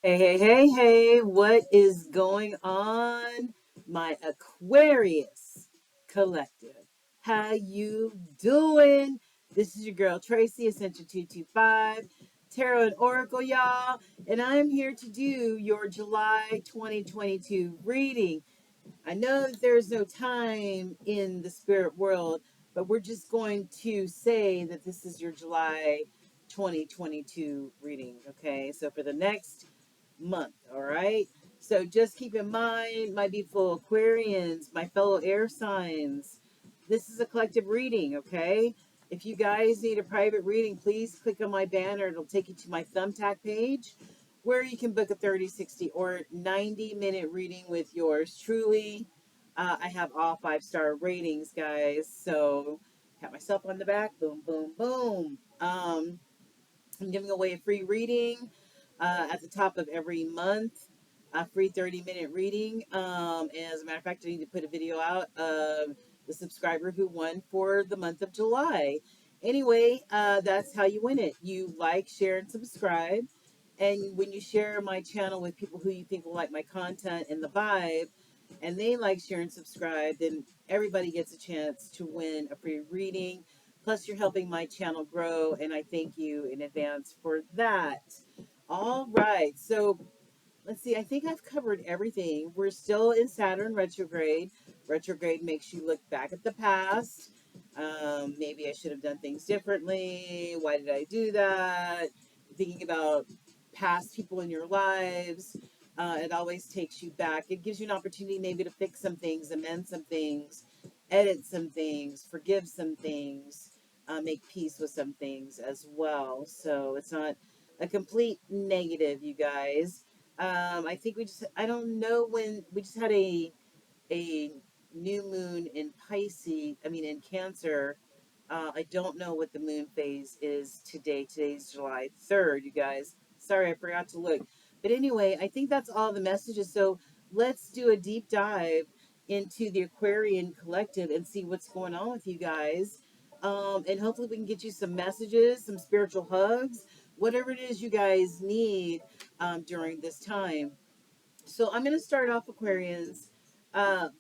Hey, hey, hey, hey, what is going on? My Aquarius collective. How you doing? This is your girl Tracy, Ascension 225, Tarot and Oracle, y'all. And I'm here to do your July 2022 reading. I know that there's no time in the spirit world, but we're just going to say that this is your July 2022 reading. Okay, so for the next month. All right. So just keep in mind, my beautiful Aquarians, my fellow air signs, this is a collective reading. Okay. If you guys need a private reading, please click on my banner. It'll take you to my Thumbtack page where you can book a 30, 60, or 90-minute reading with yours truly. I have all 5-star ratings, guys. So pat myself on the back. Boom, boom, boom. I'm giving away a free reading at the top of every month, a free 30-minute reading. As a matter of fact, I need to put a video out of the subscriber who won for the month of July. Anyway, that's how you win it. You like, share, and subscribe. And when you share my channel with people who you think will like my content and the vibe, and they like, share, and subscribe, then everybody gets a chance to win a free reading. Plus, you're helping my channel grow, and I thank you in advance for that. All right, so let's see. I think I've covered everything. We're still in Saturn retrograde. Retrograde makes you look back at the past. Maybe I should have done things differently. Why did I do that? Thinking about past people in your lives. It always takes you back. It gives you an opportunity maybe to fix some things, amend some things, edit some things, forgive some things, make peace with some things as well. So it's not a complete negative, you guys. I think I don't know when we just had a new moon in Pisces, I mean in Cancer. I don't know what the moon phase is today. Today's July 3rd, you guys. Sorry, I forgot to look. But anyway, I think that's all the messages. So let's do a deep dive into the Aquarian collective and see what's going on with you guys. And hopefully we can get you some messages, some spiritual hugs, whatever it is you guys need during this time. So I'm going to start off, Aquarians,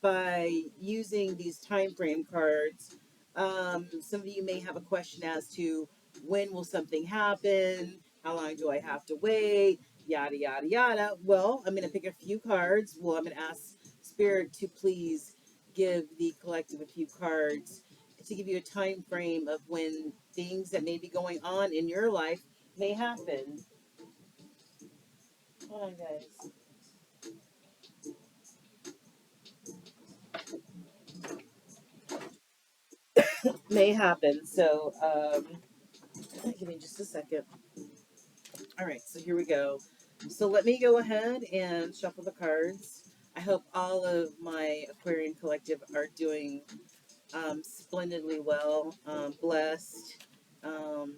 by using these time frame cards. Some of you may have a question as to when will something happen? How long do I have to wait? Yada, yada, yada. Well, I'm going to pick a few cards. Well, I'm going to ask Spirit to please give the collective a few cards to give you a time frame of when things that may be going on in your life may happen. Hold on, guys. May happen. So, give me just a second. All right, so here we go. So let me go ahead and shuffle the cards. I hope all of my Aquarian collective are doing splendidly well, blessed,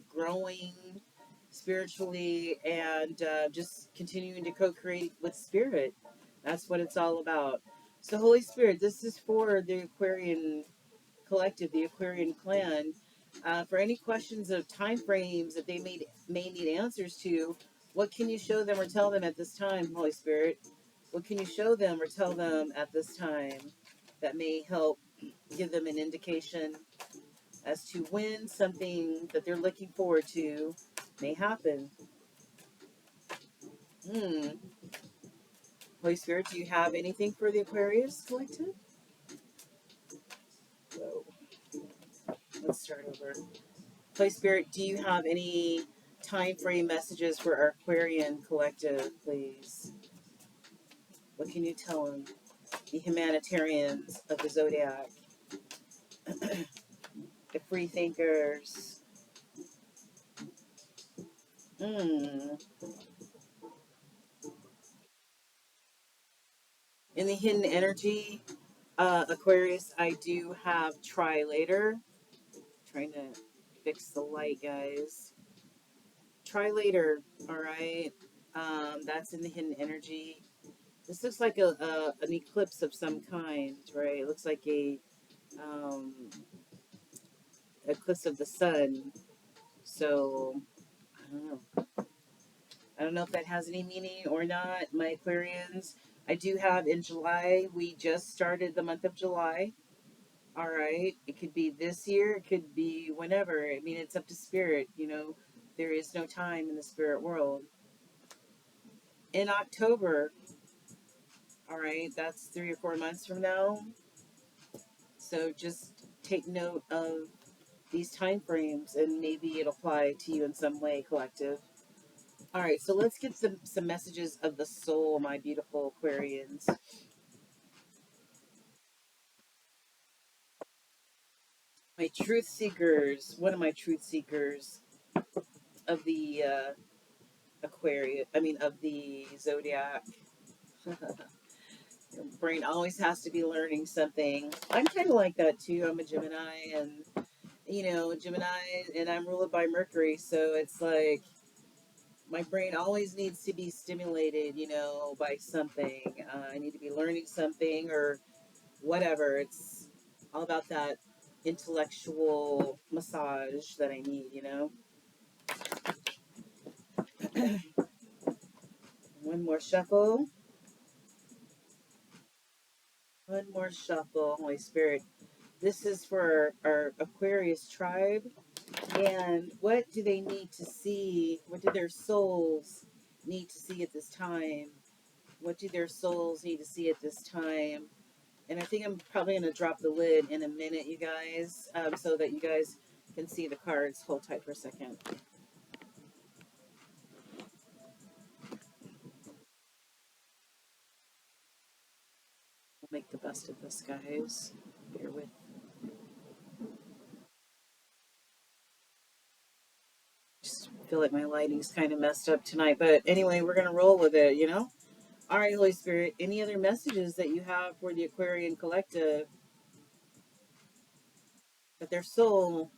growing spiritually, and just continuing to co-create with spirit. That's what it's all about. So Holy Spirit, this is for the Aquarian collective, the Aquarian clan, for any questions of time frames that they may need answers to. What can you show them or tell them at this time, Holy Spirit? What can you show them or tell them at this time that may help give them an indication as to when something that they're looking forward to may happen? Hmm. Holy Spirit, do you have anything for the Aquarius collective? Whoa. Let's start over. Holy Spirit, do you have any time frame messages for our Aquarian collective, please? What can you tell them? The humanitarians of the zodiac, the free thinkers. Hmm. In the hidden energy, Aquarius, I do have try later. Trying to fix the light, guys. Try later, all right? That's in the hidden energy. This looks like an eclipse of some kind, right? It looks like a um, eclipse of the sun. So I don't know. I don't know if that has any meaning or not, my Aquarians. I do have in July, we just started the month of July. All right. It could be this year, it could be whenever. I mean, it's up to spirit, you know. There is no time in the spirit world. In October, all right, that's 3 or 4 months from now. So just take note of these time frames and maybe it'll apply to you in some way, collective. All right, so let's get some messages of the soul, my beautiful Aquarians. My truth seekers, one of my truth seekers of the Aquarius, I mean, of the zodiac. Your brain always has to be learning something. I'm kind of like that too. I'm a Gemini, and Gemini, and I'm ruled by Mercury, so it's like my brain always needs to be stimulated, by something. I need to be learning something or whatever. It's all about that intellectual massage that I need. One more shuffle. One more shuffle, Holy Spirit. This is for our Aquarius tribe. And what do they need to see? What do their souls need to see at this time? What do their souls need to see at this time? And I think I'm probably going to drop the lid in a minute, you guys, so that you guys can see the cards. Hold tight for a second. We'll make the best of this, guys. Bear with. Just feel like my lighting's kind of messed up tonight. But anyway, we're going to roll with it. All right, Holy Spirit, any other messages that you have for the Aquarian collective that their soul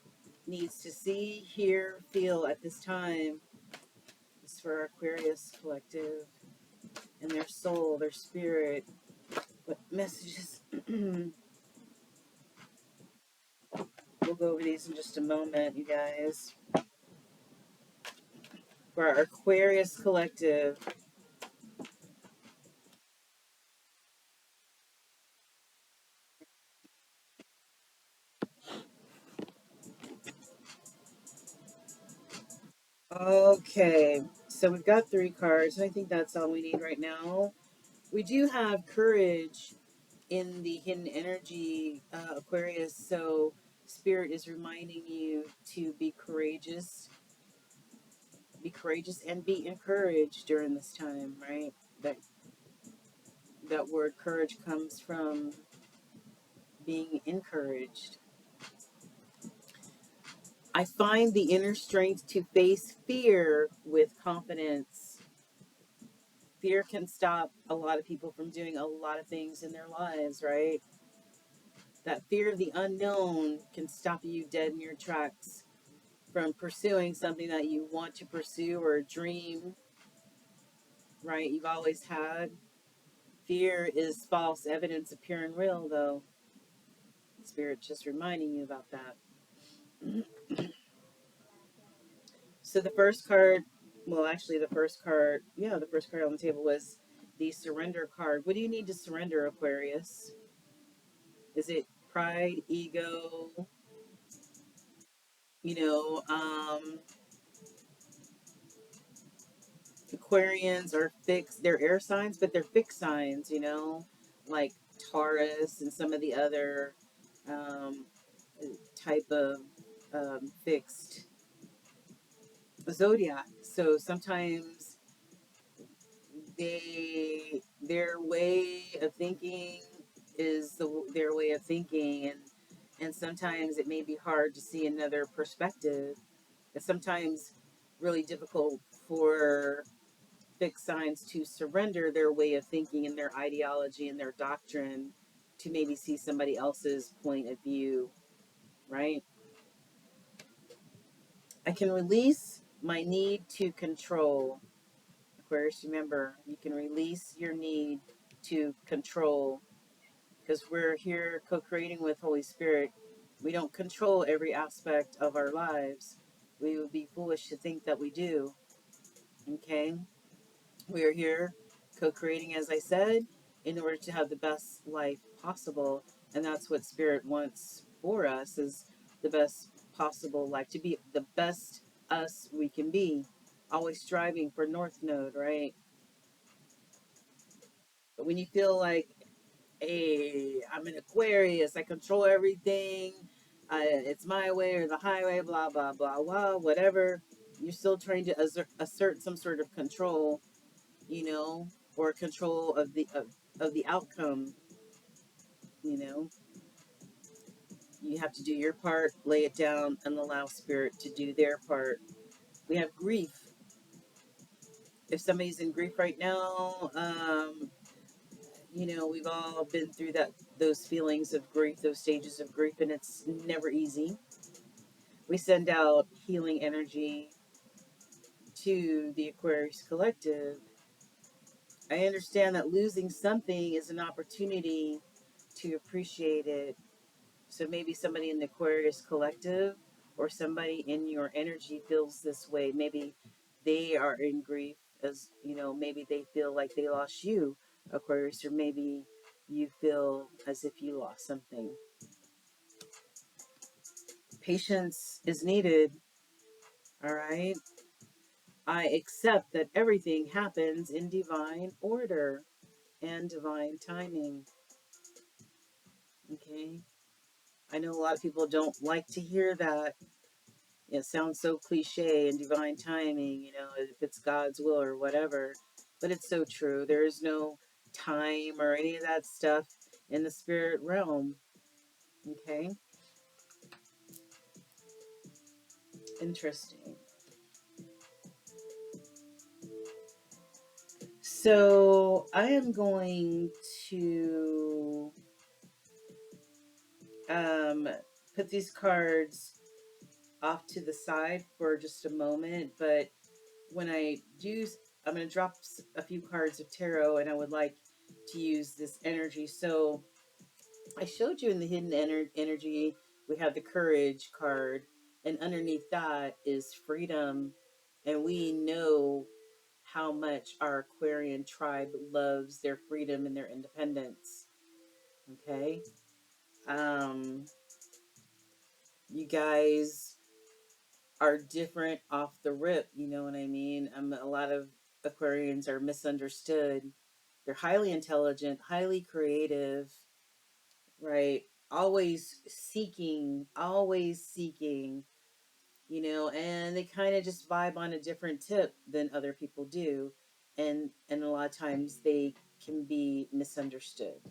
needs to see, hear, feel at this time? This is for our Aquarius collective and their soul, their spirit. What messages? We'll go over these in just a moment, you guys. For our Aquarius collective. Okay, so we've got 3 cards, and I think that's all we need right now. We do have courage in the hidden energy, Aquarius, so Spirit is reminding you to be courageous and be encouraged during this time, right? That word courage comes from being encouraged. I find the inner strength to face fear with confidence. Fear can stop a lot of people from doing a lot of things in their lives, right? That fear of the unknown can stop you dead in your tracks from pursuing something that you want to pursue or a dream, right? You've always had. Fear is false evidence appearing real, though. Spirit just reminding you about that. So the first card, well, actually, the first card on the table was the surrender card. What do you need to surrender, Aquarius? Is it pride, ego? You know, Aquarians are fixed. They're air signs, but they're fixed signs, like Taurus and some of the other um, type of fixed zodiac. So sometimes their way of thinking is their way of thinking, and sometimes it may be hard to see another perspective. It's sometimes really difficult for fixed signs to surrender their way of thinking and their ideology and their doctrine to maybe see somebody else's point of view, right? I can release my need to control. Aquarius, remember, you can release your need to control because we're here co creating with Holy Spirit. We don't control every aspect of our lives. We would be foolish to think that we do. Okay? We are here co-creating, as I said, in order to have the best life possible. And that's what spirit wants for us, is the best possible life, to be the best us we can be. Always striving for North Node, right? But when you feel like, hey, I'm an Aquarius, I control everything, it's my way or the highway, blah, blah, blah, blah, whatever, you're still trying to assert some sort of control, you know, or control of the outcome, you know. You have to do your part, lay it down, and allow spirit to do their part. We have grief. If somebody's in grief right now, you know, we've all been through those feelings of grief, those stages of grief, and it's never easy. We send out healing energy to the Aquarius Collective. I understand that losing something is an opportunity to appreciate it. So maybe somebody in the Aquarius Collective or somebody in your energy feels this way. Maybe they are in grief, as you know, maybe they feel like they lost you, Aquarius, or maybe you feel as if you lost something. Patience is needed, all right? I accept that everything happens in divine order and divine timing, okay? I know a lot of people don't like to hear that. It sounds so cliche and divine timing, you know, if it's God's will or whatever. But it's so true. There is no time or any of that stuff in the spirit realm. Okay? Interesting. So I am going to um, put these cards off to the side for just a moment. But when I do, I'm going to drop a few cards of tarot, and I would like to use this energy. So I showed you in the hidden energy, we have the courage card, and underneath that is freedom. And we know how much our Aquarian tribe loves their freedom and their independence. Okay. Um, you guys are different off the rip, you know what I mean? A lot of Aquarians are misunderstood. They're highly intelligent, highly creative, right? Always seeking, you know, and they kind of just vibe on a different tip than other people do. And a lot of times they can be misunderstood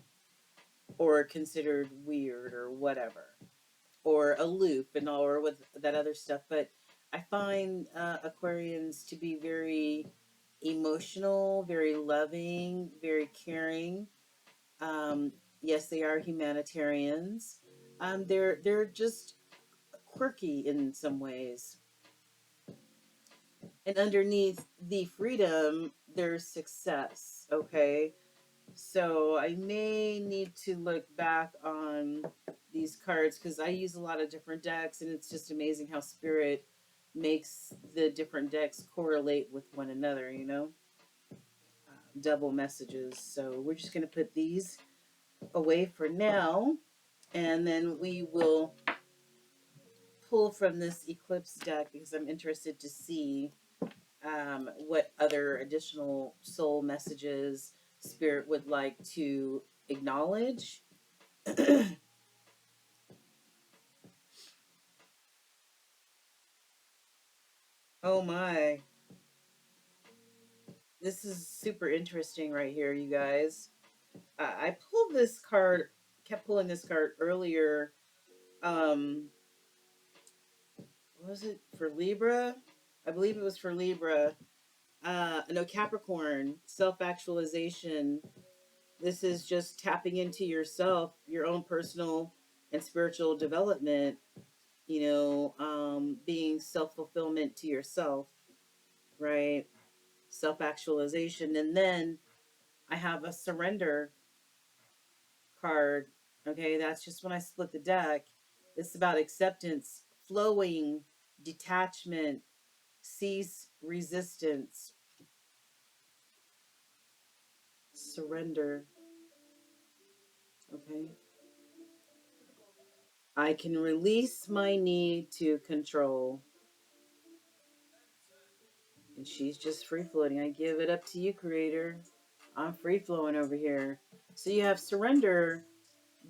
or considered weird or whatever, or aloof and all, or with that other stuff. But I find Aquarians to be very emotional, very loving, very caring. Um, yes, they are humanitarians. They're just quirky in some ways, and underneath the freedom, there's success. Okay, so I may need to look back on these cards because I use a lot of different decks, and it's just amazing how spirit makes the different decks correlate with one another. You know, double messages. So we're just gonna put these away for now, and then we will pull from this eclipse deck because I'm interested to see what other additional soul messages spirit would like to acknowledge. Oh my, this is super interesting right here, you guys. I pulled this card, kept pulling this card earlier. Um, was it for Libra? I believe it was for Libra. No, Capricorn, self actualization. This is just tapping into yourself, your own personal and spiritual development, you know, being self fulfillment to yourself, right? Self actualization. And then I have a surrender card. Okay, that's just when I split the deck. It's about acceptance, flowing, detachment, cease resistance. surrender. Okay. I can release my need to control. And she's just free floating. I give it up to you, Creator. I'm free flowing over here. So you have surrender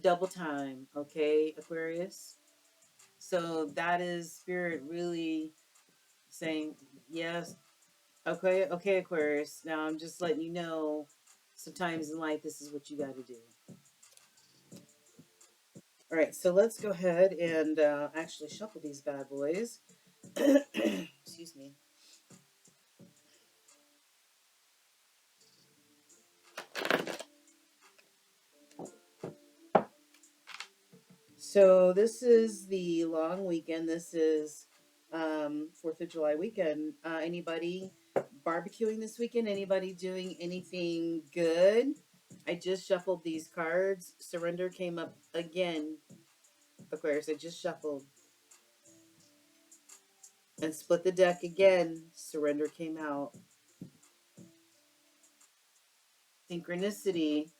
double time, okay, Aquarius? So that is Spirit really saying, yes, okay, okay, Aquarius. Now I'm just letting you know sometimes in life this is what you got to do. All right, so let's go ahead and actually shuffle these bad boys. Excuse me. So this is the long weekend. This is 4th of July weekend. Anybody barbecuing this weekend? Anybody doing anything good? I just shuffled these cards. Surrender came up again. Aquarius, I just shuffled and split the deck again. Surrender came out. Synchronicity.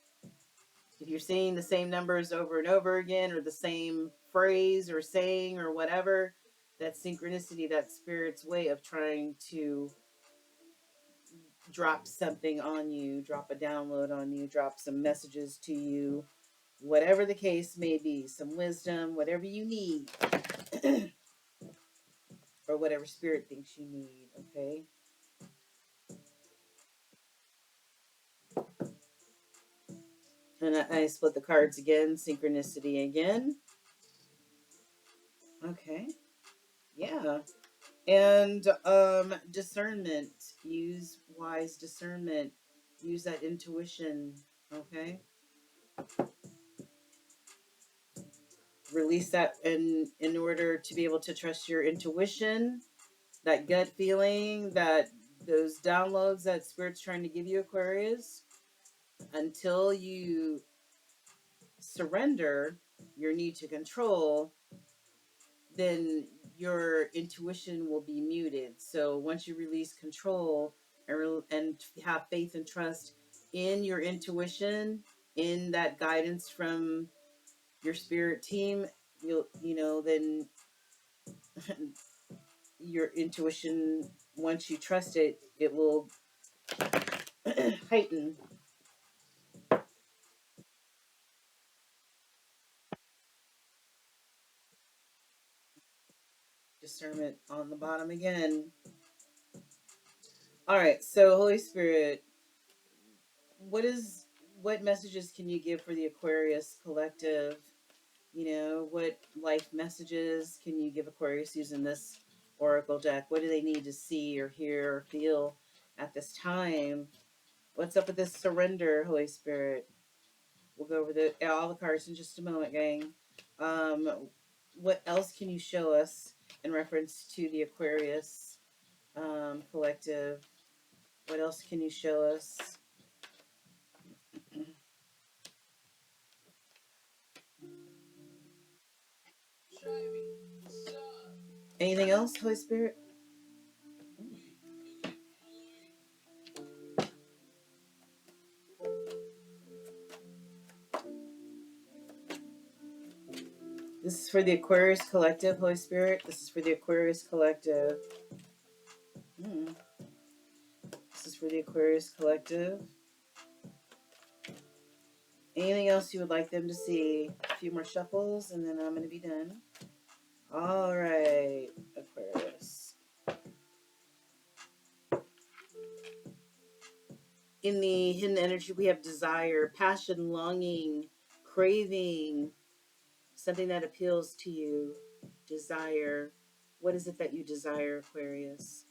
If you're seeing the same numbers over and over again, or the same phrase or saying or whatever, that synchronicity, that Spirit's way of trying to drop something on you, drop a download on you, drop some messages to you, whatever the case may be, some wisdom, whatever you need, or whatever Spirit thinks you need, okay? And I split the cards again, synchronicity again. Okay, yeah. And discernment, use wise discernment, use that intuition, okay? Release that in order to be able to trust your intuition, that gut feeling, that those downloads that Spirit's trying to give you, Aquarius. Until you surrender your need to control, then your intuition will be muted. So once you release control and have faith and trust in your intuition, in that guidance from your spirit team, then your intuition, once you trust it, it will heighten. Discernment on the bottom again. All right, so Holy Spirit, what messages can you give for the Aquarius collective? What life messages can you give Aquarius using this oracle deck? What do they need to see or hear or feel at this time? What's up with this surrender, Holy Spirit? We'll go over all the cards in just a moment, gang. What else can you show us in reference to the Aquarius collective? What else can you show us? Anything else, Holy Spirit? This is for the Aquarius collective, Holy Spirit. This is for the Aquarius collective. This is for the Aquarius collective. Anything else you would like them to see? A few more shuffles and then I'm going to be done. All right, Aquarius. In the hidden energy, we have desire, passion, longing, craving, something that appeals to you. Desire. What is it that you desire, Aquarius?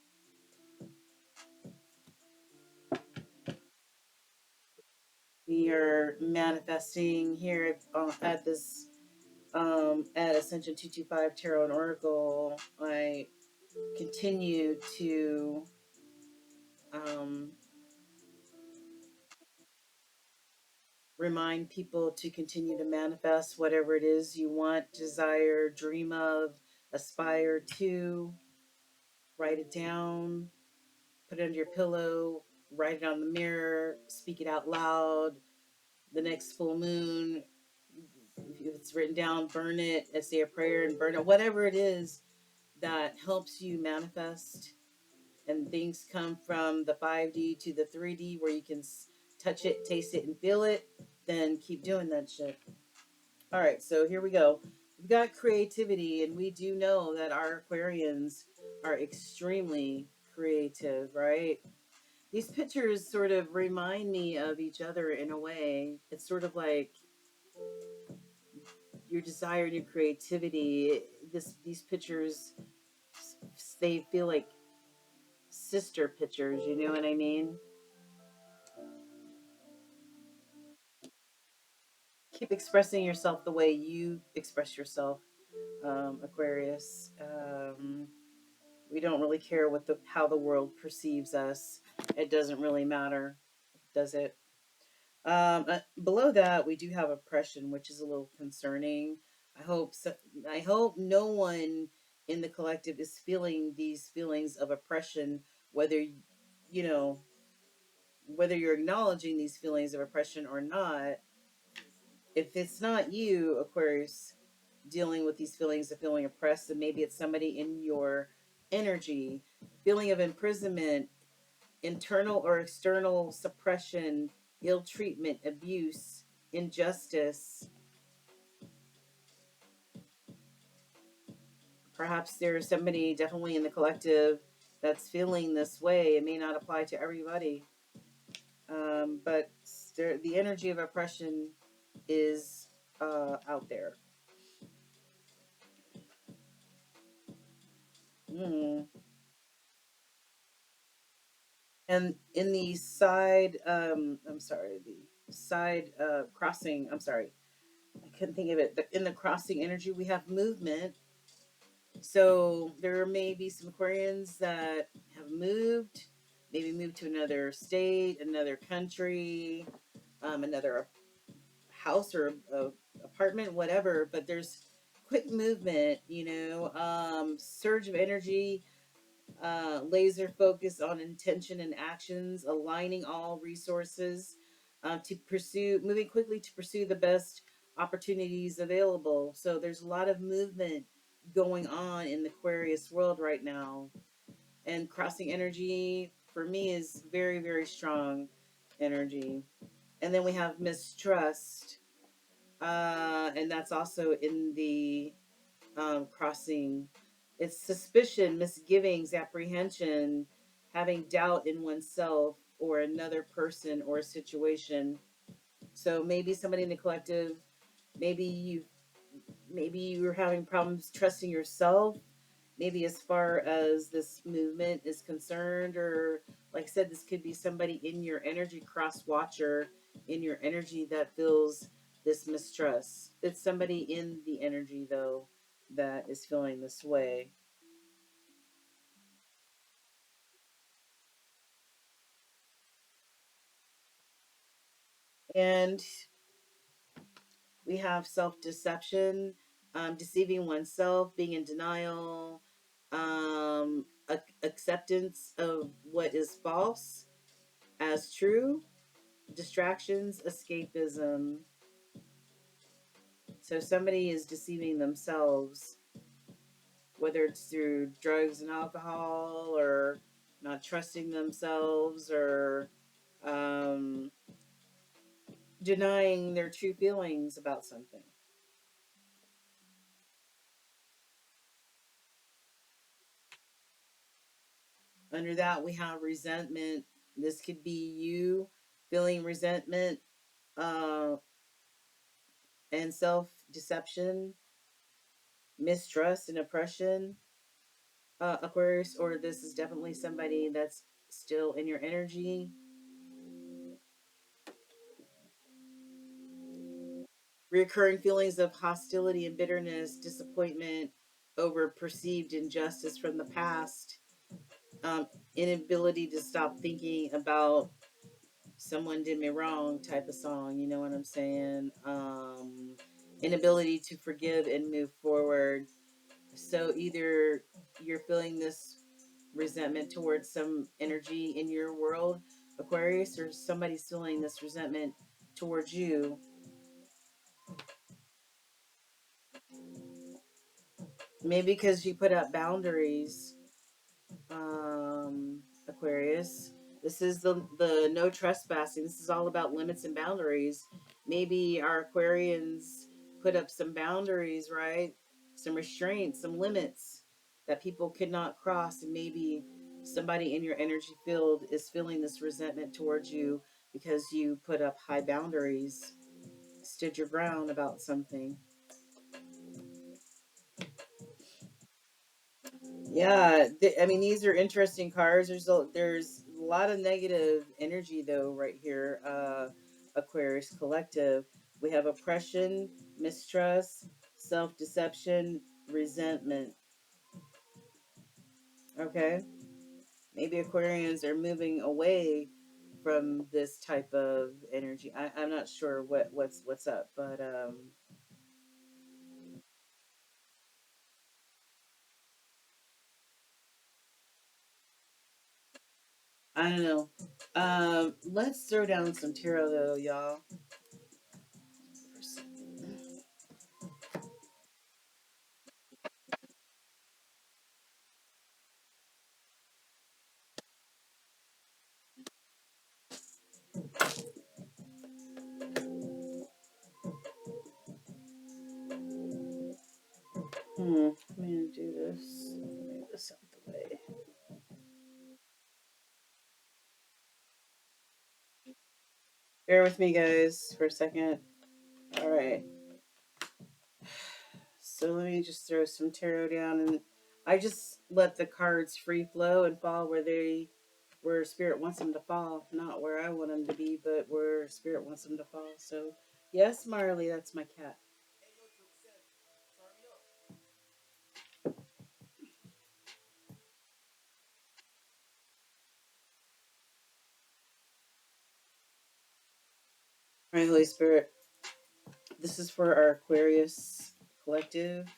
We are manifesting here at this at Ascension 225 Tarot and Oracle. I continue to um, remind people to continue to manifest whatever it is you want, desire, dream of, aspire to. Write it down, put it under your pillow, write it on the mirror, speak it out loud. The next full moon, if it's written down, burn it, say a prayer and burn it, whatever it is that helps you manifest and things come from the 5D to the 3D where you can touch it, taste it, and feel it, then keep doing that shit. All right, so here we go. We've got creativity, and we do know that our Aquarians are extremely creative, right? These pictures sort of remind me of each other in a way. It's sort of like your desire and your creativity. These pictures, they feel like sister pictures. You know what I mean? Keep expressing yourself the way you express yourself, Aquarius. We don't really care what the how the world perceives us. It doesn't really matter, does it? Below that, we do have oppression, which is a little concerning. I hope so, I hope no one in the collective is feeling these feelings of oppression, whether you know whether you're acknowledging these feelings of oppression or not. If it's not you, Aquarius, dealing with these feelings of feeling oppressed, then maybe it's somebody in your energy, feeling of imprisonment, internal or external suppression, ill treatment, abuse, injustice. Perhaps there's somebody definitely in the collective that's feeling this way. It may not apply to everybody, but the energy of oppression is out there. Mm. And in the side, I'm sorry, the side crossing, I'm sorry, I couldn't think of it. In the crossing energy, we have movement. So there may be some Aquarians that have moved, maybe moved to another state, another country, another house or apartment, whatever. But there's quick movement, surge of energy, laser focus on intention and actions, aligning all resources to pursue, moving quickly to pursue the best opportunities available. So there's a lot of movement going on in the Aquarius world right now. And crossing energy for me is very, very strong energy. And then we have mistrust. And that's also in the crossing. It's suspicion, misgivings, apprehension, having doubt in oneself or another person or a situation. So maybe somebody in the collective, maybe you maybe you're having problems trusting yourself. Maybe as far as this movement is concerned, or like I said, this could be somebody in your energy, cross watcher in your energy that feels this mistrust. It's somebody in the energy though that is feeling this way. And we have self deception, deceiving oneself, being in denial, acceptance of what is false as true, distractions, escapism. So somebody is deceiving themselves, whether it's through drugs and alcohol or not trusting themselves or um, denying their true feelings about something. Under that, we have resentment. This could be you feeling resentment uh, and self deception, mistrust, and oppression, Aquarius, or this is definitely somebody that's still in your energy. Recurring feelings of hostility and bitterness, disappointment over perceived injustice from the past, inability to stop thinking about someone did me wrong type of song, you know what I'm saying? Inability to forgive and move forward. So either you're feeling this resentment towards some energy in your world, Aquarius, or somebody's feeling this resentment towards you. Maybe because you put up boundaries, Aquarius. This is the no trespassing. This is all about limits and boundaries. Maybe our Aquarians put up some boundaries, right? Some restraints, some limits that people could not cross, and maybe somebody in your energy field is feeling this resentment towards you because you put up high boundaries, stood your ground about something. Yeah, I mean these are interesting cards. There's a lot of negative energy though right here. Aquarius collective. We have oppression, mistrust, self-deception, resentment. Okay, maybe Aquarians are moving away from this type of energy. I'm not sure what's up, but I don't know. Let's throw down some tarot though, y'all. I'm gonna do this. Move this out the way. Bear with me, guys, for a second. All right. So let me just throw some tarot down, and I just let the cards free flow and fall where spirit wants them to fall, not where I want them to be, but where spirit wants them to fall. So yes, Marley, that's my cat. All right, Holy Spirit. This is for our Aquarius collective.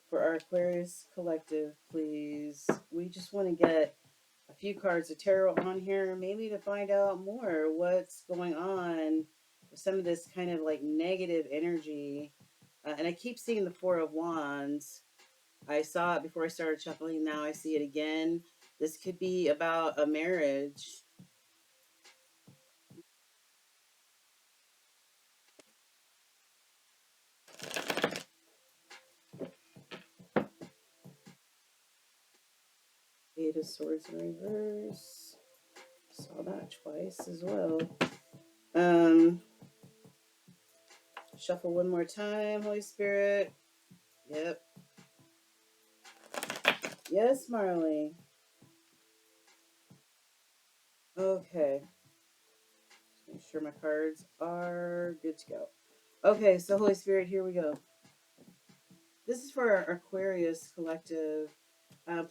For our Aquarius collective, please. We just want to get a few cards of tarot on here, maybe to find out more what's going on with some of this kind of like negative energy. And I keep seeing the Four of Wands. I saw it before I started shuffling. Now I see it again. This could be about a marriage. Eight of Swords in reverse. Saw that twice as well. Um, Shuffle one more time, Holy Spirit. Yep. Yes, Marley. Okay. Make sure my cards are good to go. Okay, so Holy Spirit, here we go. This is for our Aquarius collective.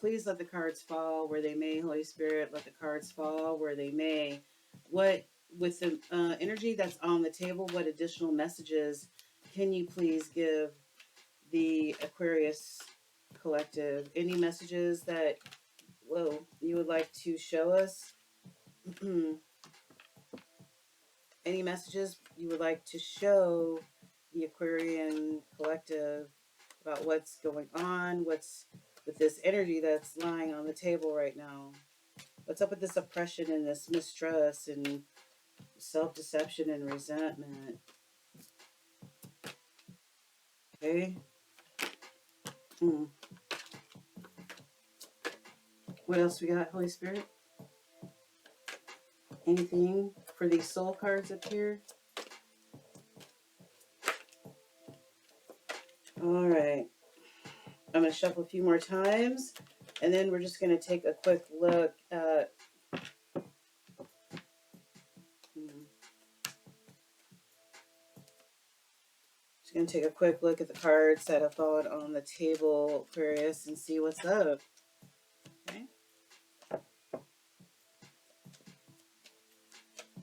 Please let the cards fall where they may, Holy Spirit. Let the cards fall where they may. What, with the energy that's on the table, what additional messages can you please give the Aquarius collective? Any messages that, well, you would like to show us? Any messages you would like to show the Aquarian collective about what's going on, what's with this energy that's lying on the table right now? What's up with this oppression and this mistrust and self-deception and resentment? Okay. Hmm. What else we got, Holy Spirit? Anything for these soul cards up here? All right. I'm going to shuffle a few more times, and then we're just going to take a quick look at. Hmm, just going to take a quick look at the cards that have fallen on the table, Aquarius, and see what's up. Okay.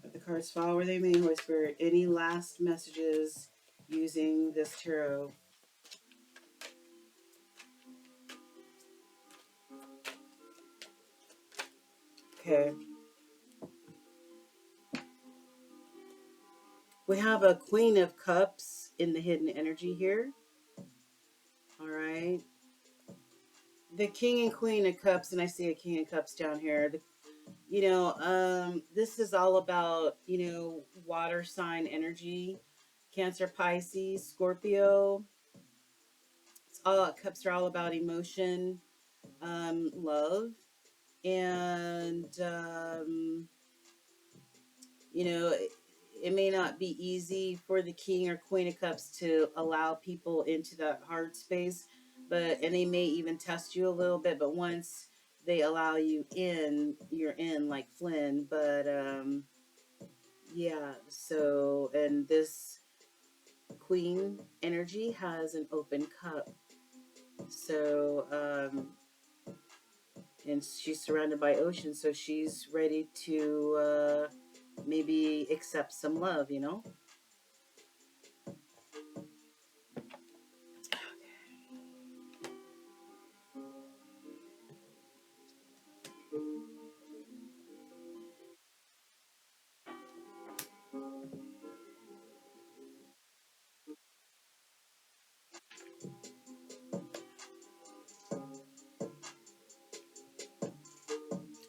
Let the cards fall where they may, Holy Spirit. Any last messages using this tarot? Okay. We have a Queen of Cups in the hidden energy here. All right. The King and Queen of Cups, and I see a King of Cups down here. This is all about, water sign energy. Cancer, Pisces, Scorpio. It's all cups are all about emotion, love, and you know, it, it may not be easy for the King or Queen of Cups to allow people into that heart space, and they may even test you a little bit. But once they allow you in, you're in, like Flynn. But yeah. So, and this Queen energy has an open cup. So, and she's surrounded by ocean, so she's ready to maybe accept some love.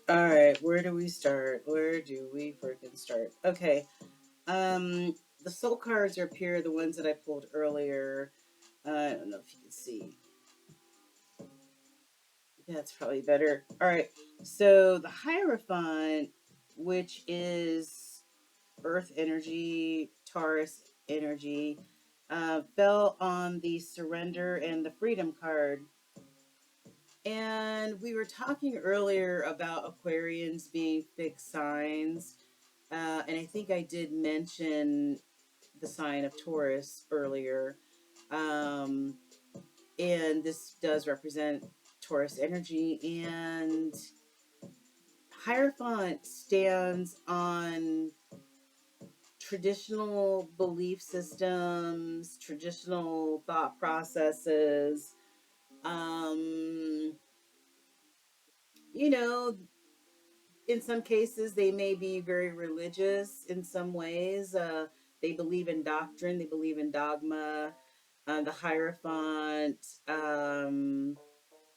All right, where do we start? Where do we freaking start? Okay, um, the soul cards are up here, the ones that I pulled earlier. I don't know if you can see. That's probably better. All right, so the Hierophant, which is Earth energy, Taurus energy, fell on the Surrender and the Freedom card. And we were talking earlier about Aquarians being fixed signs. And I think I did mention the sign of Taurus earlier. Um, and this does represent Taurus energy. And Hierophant stands on traditional belief systems, traditional thought processes. Um, you know, in some cases, they may be very religious in some ways. They believe in doctrine, they believe in dogma. The Hierophant,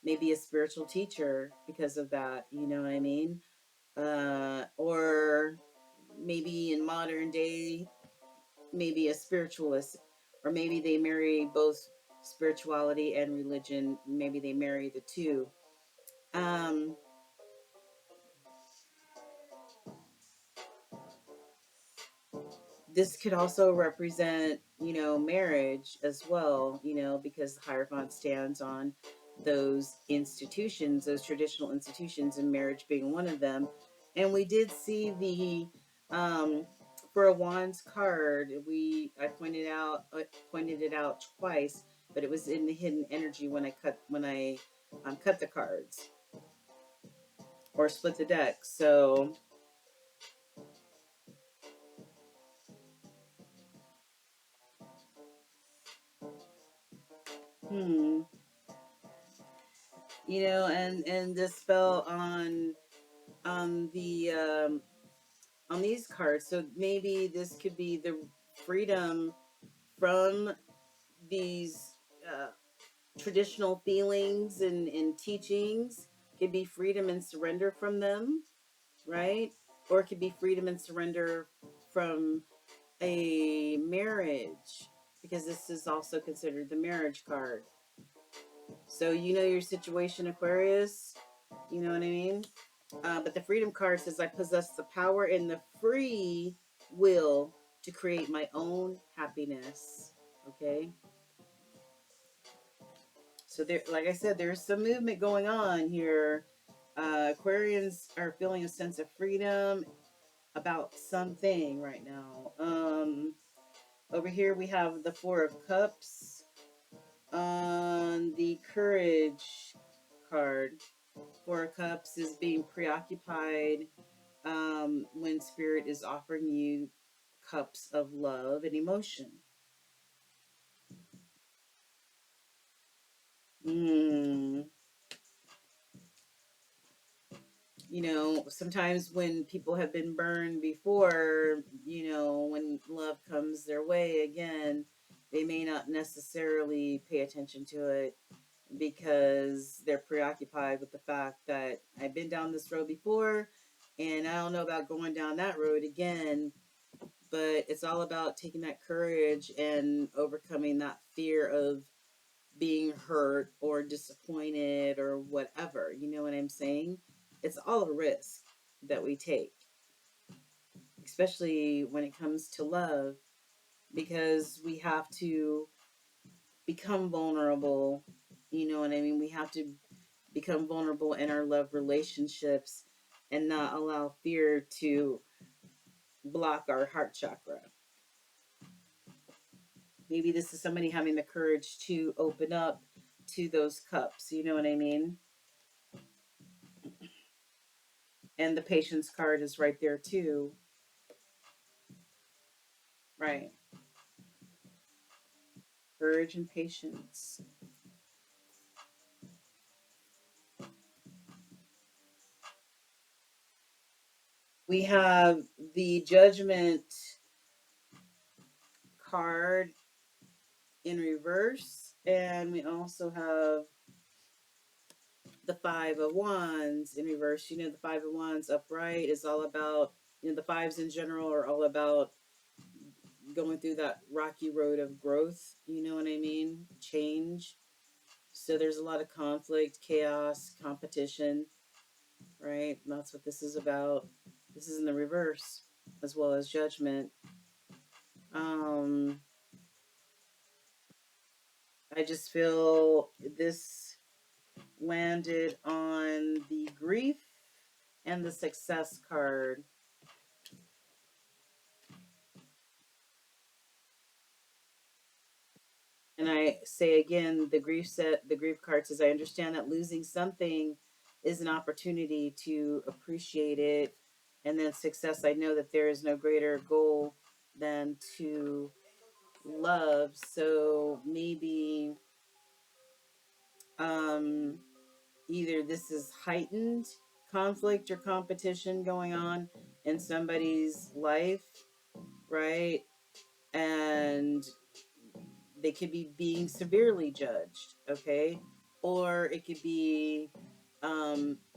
maybe a spiritual teacher because of that, you know what I mean? Or maybe in modern day, maybe a spiritualist, or maybe they marry both spirituality and religion. Maybe they marry the two. Um, this could also represent, marriage as well, because the Hierophant stands on those institutions, those traditional institutions, and marriage being one of them. And we did see for a Wands card, I pointed it out twice, but it was in the hidden energy when I cut the cards or split the deck. So, hmm, and this fell the on these cards. So maybe this could be the freedom from these traditional feelings and teachings. Could be freedom and surrender from them, right? Or it could be freedom and surrender from a marriage, because this is also considered the marriage card. So you know your situation, Aquarius. You know what I mean? But the freedom card says, I possess the power and the free will to create my own happiness. Okay. So there, like I said, there's some movement going on here. Aquarians are feeling a sense of freedom about something right now. Over here we have the Four of Cups on the Courage card. Four of Cups is being preoccupied when Spirit is offering you cups of love and emotion. Mm. You know, sometimes when people have been burned before, you know, when love comes their way again, they may not necessarily pay attention to it because they're preoccupied with the fact that I've been down this road before and I don't know about going down that road again. But it's all about taking that courage and overcoming that fear of being hurt or disappointed or whatever. You know what I'm saying? It's all a risk that we take, especially when it comes to love, because we have to become vulnerable. You know what I mean? We have to become vulnerable in our love relationships and not allow fear to block our heart chakra. Maybe this is somebody having the courage to open up to those cups. You know what I mean? And the patience card is right there too. Right. Courage and patience. We have the judgment card in reverse. And we also have the Five of Wands in reverse. You know, the Five of Wands upright is all about, you know, the fives in general are all about going through that rocky road of growth. You know what I mean? Change. So there's a lot of conflict, chaos, competition, right? And that's what this is about. This is in the reverse, as well as judgment. Um, I just feel this landed on the grief and the success card. And I say again, the grief card says, I understand that losing something is an opportunity to appreciate it. And then success, I know that there is no greater goal than to love. So maybe um, either this is heightened conflict or competition going on in somebody's life, right? And they could be being severely judged, okay? Or it could be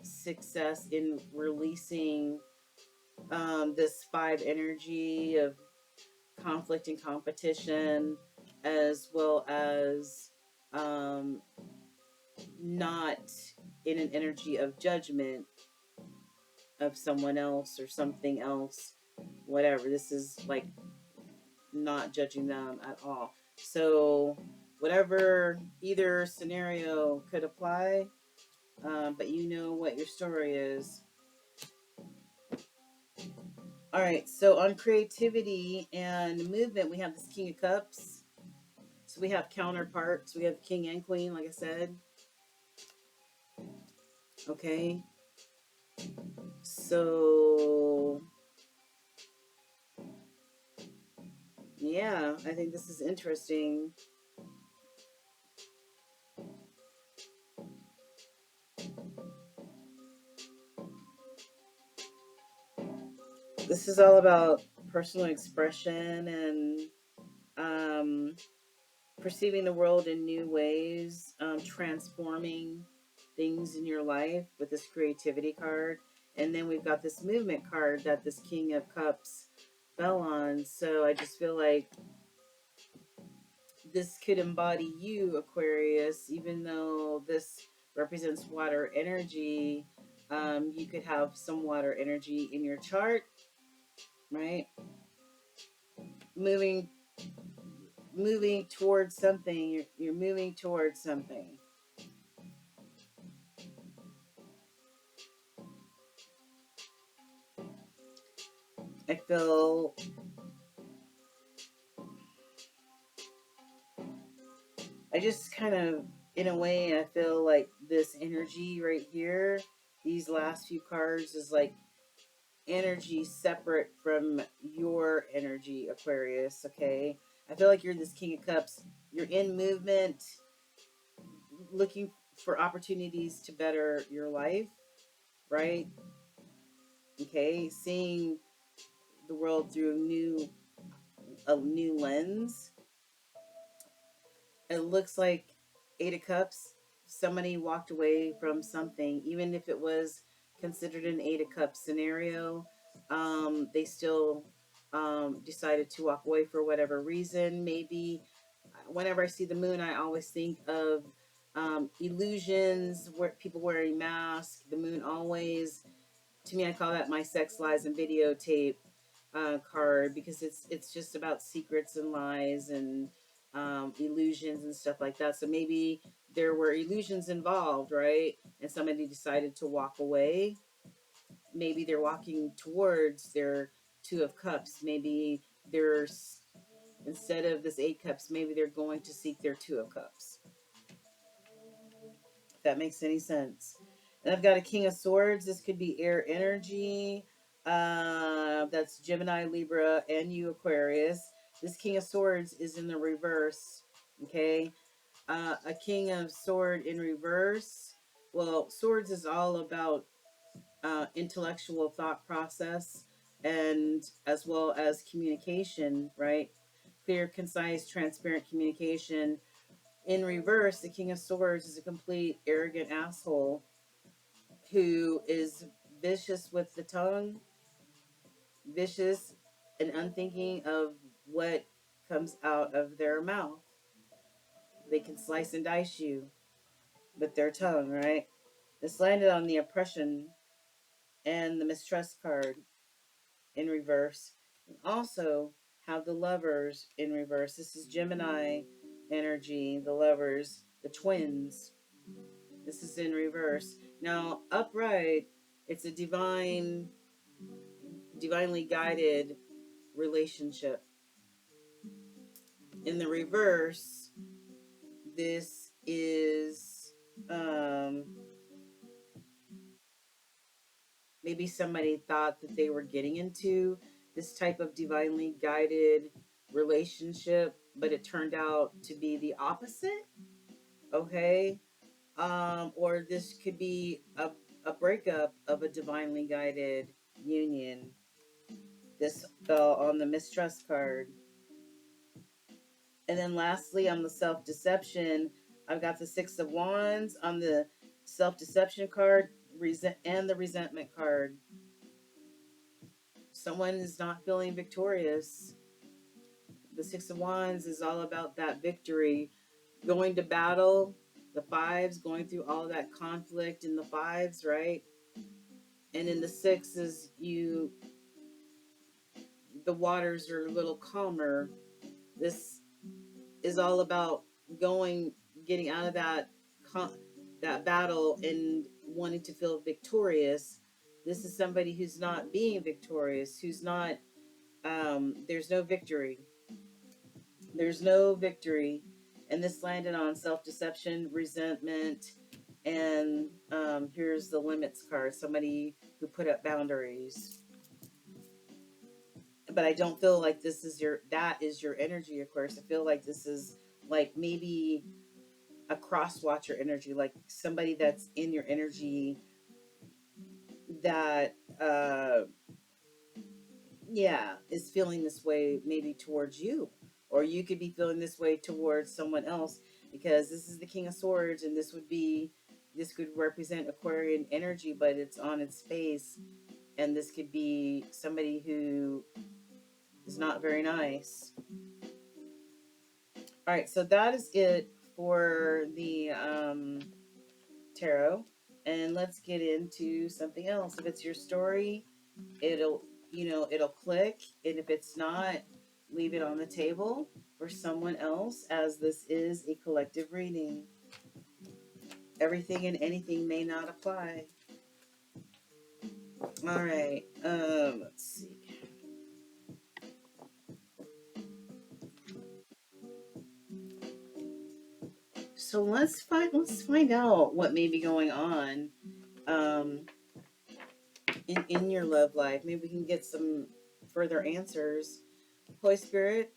success in releasing this five energy of conflict and competition, as well as um, not in an energy of judgment of someone else or something else, whatever. This is like not judging them at all. So, whatever either scenario could apply, but you know what your story is. All right, so on creativity and movement, we have this King of Cups. So we have counterparts. We have King and Queen, like I said. Okay, so yeah, I think this is interesting. This is all about personal expression and um, perceiving the world in new ways, transforming things in your life with this creativity card. And then we've got this movement card that this King of Cups fell on. So I just feel like this could embody you, Aquarius, even though this represents water energy. You could have some water energy in your chart, right? Moving moving towards something. You're moving towards something. I feel I just kind of, in a way, I feel like this energy right here, these last few cards, is like energy separate from your energy, Aquarius, okay? I feel like you're this King of Cups. You're in movement, looking for opportunities to better your life, right? Okay, seeing the world through a new lens. It looks like Eight of Cups. Somebody walked away from something, even if it was considered an Eight of Cups scenario. They still decided to walk away for whatever reason. Maybe whenever I see the moon, I always think of illusions, where people wearing masks. The moon always, to me, I call that my sex, lies, and videotape card, because it's just about secrets and lies and illusions and stuff like that. So maybe there were illusions involved, right? And somebody decided to walk away. Maybe they're walking towards their Two of Cups. Maybe there's, instead of this Eight Cups, maybe they're going to seek their Two of Cups. If that makes any sense. And I've got a King of Swords. This could be air energy. That's Gemini, Libra, and you, Aquarius. This King of Swords is in the reverse. Okay. A King of Sword in reverse. Well, swords is all about intellectual thought process, and as well as communication, right? Clear, concise, transparent communication. In reverse, the King of Swords is a complete arrogant asshole who is vicious with the tongue, vicious and unthinking of what comes out of their mouth. They can slice and dice you with their tongue, right? This landed on the oppression and the mistrust card in reverse. And also have the lovers in reverse. This is Gemini energy, the lovers, the twins. This is in reverse. Now, upright, it's a divinely guided relationship. In the reverse, this is maybe somebody thought that they were getting into this type of divinely guided relationship, but it turned out to be the opposite. Okay. Or this could be a breakup of a divinely guided union. This fell on the mistrust card. And then lastly, on the self-deception, I've got the Six of Wands on the self-deception card, and the resentment card. Someone is not feeling victorious. The Six of Wands is all about that victory, going to battle. The fives, going through all that conflict in the fives, right? And in the sixes, the waters are a little calmer. This is all about getting out of that battle and wanting to feel victorious. This is somebody who's not being victorious, who's not. There's no victory. There's no victory, and this landed on self-deception, resentment, and here's the limits card. Somebody who put up boundaries. But I don't feel like that is your energy, of course. I feel like this is like maybe a cross watcher energy, like somebody that's in your energy that yeah, is feeling this way maybe towards you, or you could be feeling this way towards someone else, because this is the King of Swords, and this could represent Aquarian energy, but it's on its face, and this could be somebody who is not very nice. All right, so that is it for the tarot, and let's get into something else. If it's your story, it'll it'll click, and if it's not, leave it on the table for someone else, as this is a collective reading. Everything and anything may not apply. All right, let's see. So let's find out what may be going on um in your love life. Maybe we can get some further answers. Holy Spirit,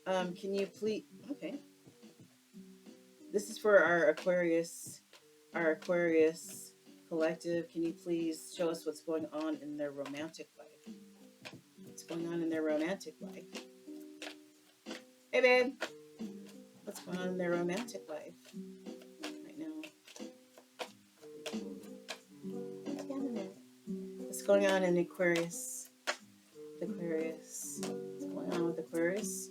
can you please? Okay, this is for our Aquarius Collective, can you please show us what's going on in their romantic life? What's going on in their romantic life? Hey, babe. What's going on in their romantic life right now? What's going on in Aquarius? Aquarius. What's going on with Aquarius?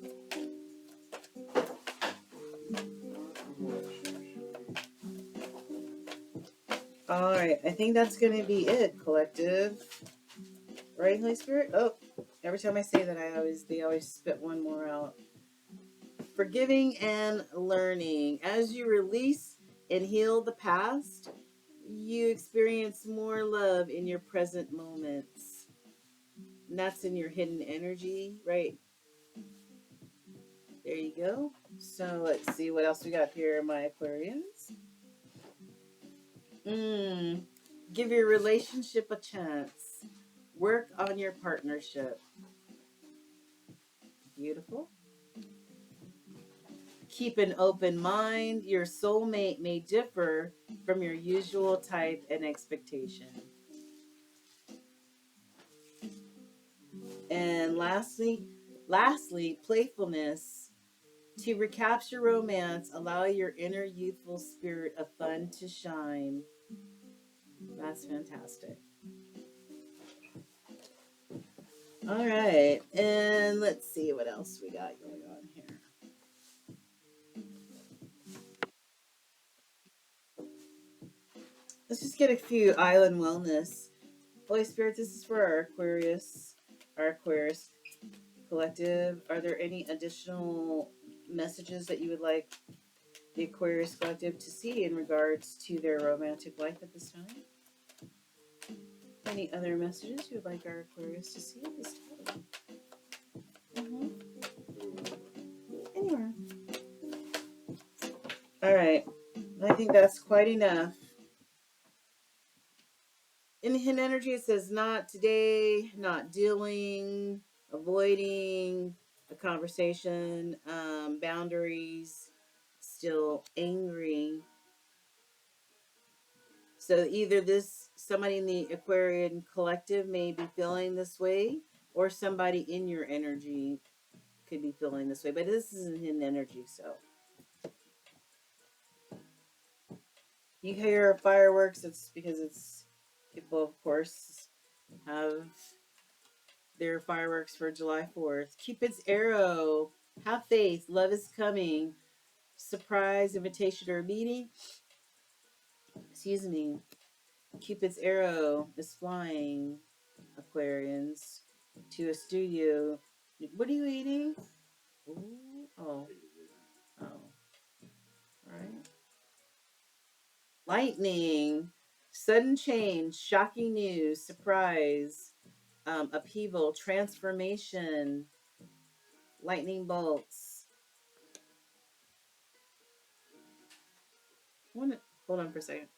All right, I think that's going to be it, collective. Right, Holy Spirit? Oh, every time I say that, they always spit one more out. Forgiving and learning. As you release and heal the past, you experience more love in your present moments. And that's in your hidden energy, right? There you go. So let's see what else we got here, my Aquarians. Give your relationship a chance. Work on your partnership. Beautiful. Keep an open mind. Your soulmate may differ from your usual type and expectation. And lastly, playfulness. To recapture romance, allow your inner youthful spirit of fun to shine. That's fantastic. All right, and let's see what else we got going on here. Let's just get a few island wellness. Holy Spirit, this is for our Aquarius collective. Are there any additional messages that you would like the Aquarius collective to see in regards to their romantic life at this time? Any other messages you would like our Aquarius to see at this time? Anywhere. All right. I think that's quite enough. In hidden energy, it says not today, not dealing, avoiding a conversation, boundaries, still angry. So either somebody in the Aquarian collective may be feeling this way, or somebody in your energy could be feeling this way. But this isn't hidden energy, so. You hear fireworks, it's because people, of course, have their fireworks for July 4th. Cupid's arrow. Have faith. Love is coming. Surprise invitation or meeting. Excuse me. Cupid's arrow is flying, Aquarians, to a studio. What are you eating? Ooh, oh. All right. Lightning. Sudden change. Shocking news. Surprise. Upheaval. Transformation. Lightning bolts. Hold on for a second.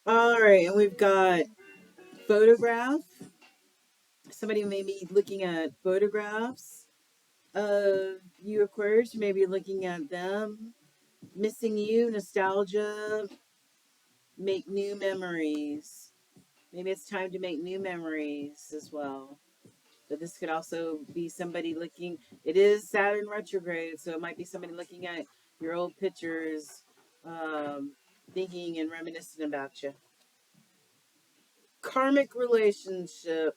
All right, and we've got photograph. Somebody may be looking at photographs of you, Aquarius. You may be looking at them. Missing you, nostalgia, make new memories. Maybe it's time to make new memories as well. But this could also be somebody looking. It is Saturn retrograde, so it might be somebody looking at your old pictures, thinking and reminiscing about you. Karmic relationship.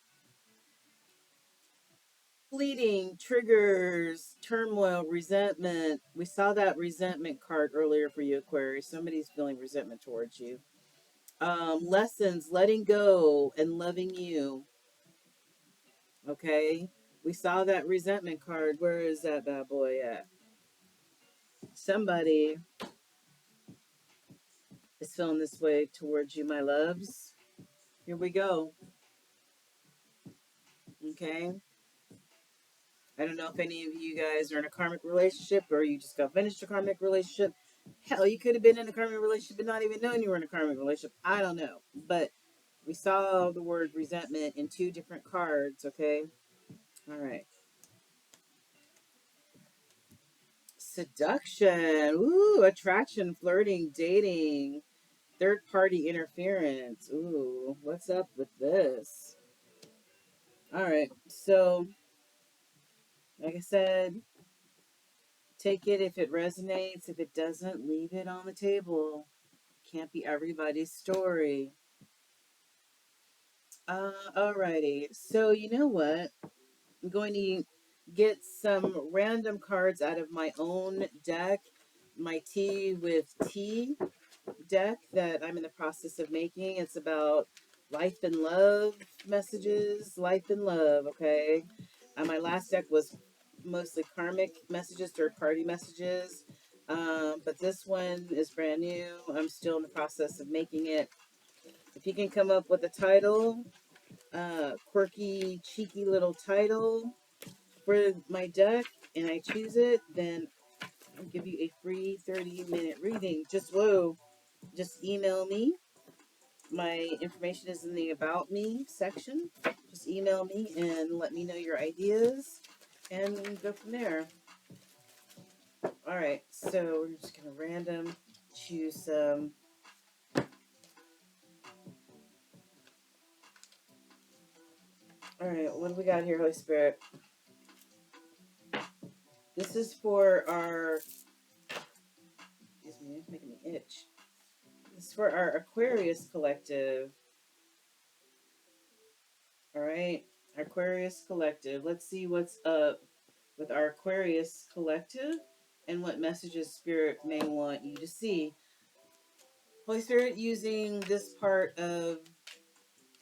Fleeting triggers, turmoil, resentment. We saw that resentment card earlier for you, Aquarius. Somebody's feeling resentment towards you. Lessons, letting go and loving you. Okay. We saw that resentment card. Where is that bad boy at? Somebody is feeling this way towards you, my loves. Here we go. Okay. I don't know if any of you guys are in a karmic relationship or you just got finished a karmic relationship. Hell, you could have been in a karmic relationship and not even knowing you were in a karmic relationship. I don't know. But we saw the word resentment in two different cards, okay? All right. seduction. Ooh, attraction, flirting, dating, third party interference. Ooh, what's up with this? All right. So, like I said, take it if it resonates. If it doesn't, leave it on the table. Can't be everybody's story. Alrighty. So, you know what? I'm going to get some random cards out of my own deck, my Tea with Tea deck that I'm in the process of making. It's about life and love messages, life and love, okay? My last deck was mostly karmic messages, third party messages. But this one is brand new. I'm still in the process of making it. If you can come up with a title, quirky, cheeky little title for my deck, and I choose it, then I'll give you a free 30-minute reading. Just email me. My information is in the About Me section. Just email me and let me know your ideas, and go from there. All right, so we're just going to random choose some. All right, what do we got here, Holy Spirit? This is for our, excuse me, it's making me itch. This is for our Aquarius collective. All right, Aquarius collective. Let's see what's up with our Aquarius collective and what messages Spirit may want you to see. Holy Spirit, using this part of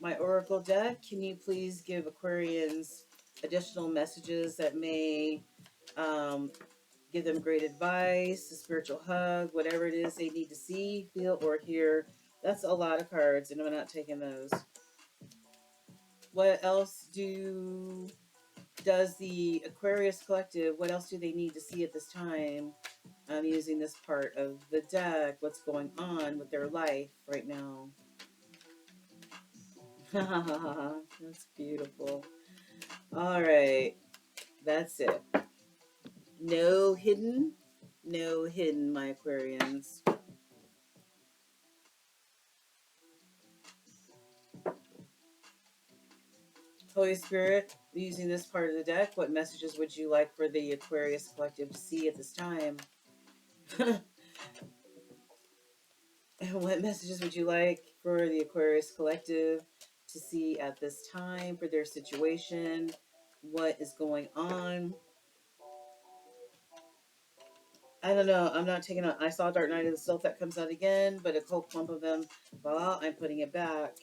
my Oracle deck, can you please give Aquarians additional messages that may give them great advice, a spiritual hug, whatever it is they need to see, feel, or hear? That's a lot of cards, and I'm not taking those. What else does the Aquarius collective, what else do they need to see at this time? I'm using this part of the deck. What's going on with their life right now? That's beautiful. All right. That's it. No hidden. No hidden, my Aquarians. Holy Spirit, using this part of the deck, what messages would you like for the Aquarius collective to see at this time? What messages would you like for the Aquarius collective to see at this time for their situation? What is going on? I don't know. I'm not taking I saw Dark Knight of the Soul that comes out again, but a whole clump of them. Well, I'm putting it back.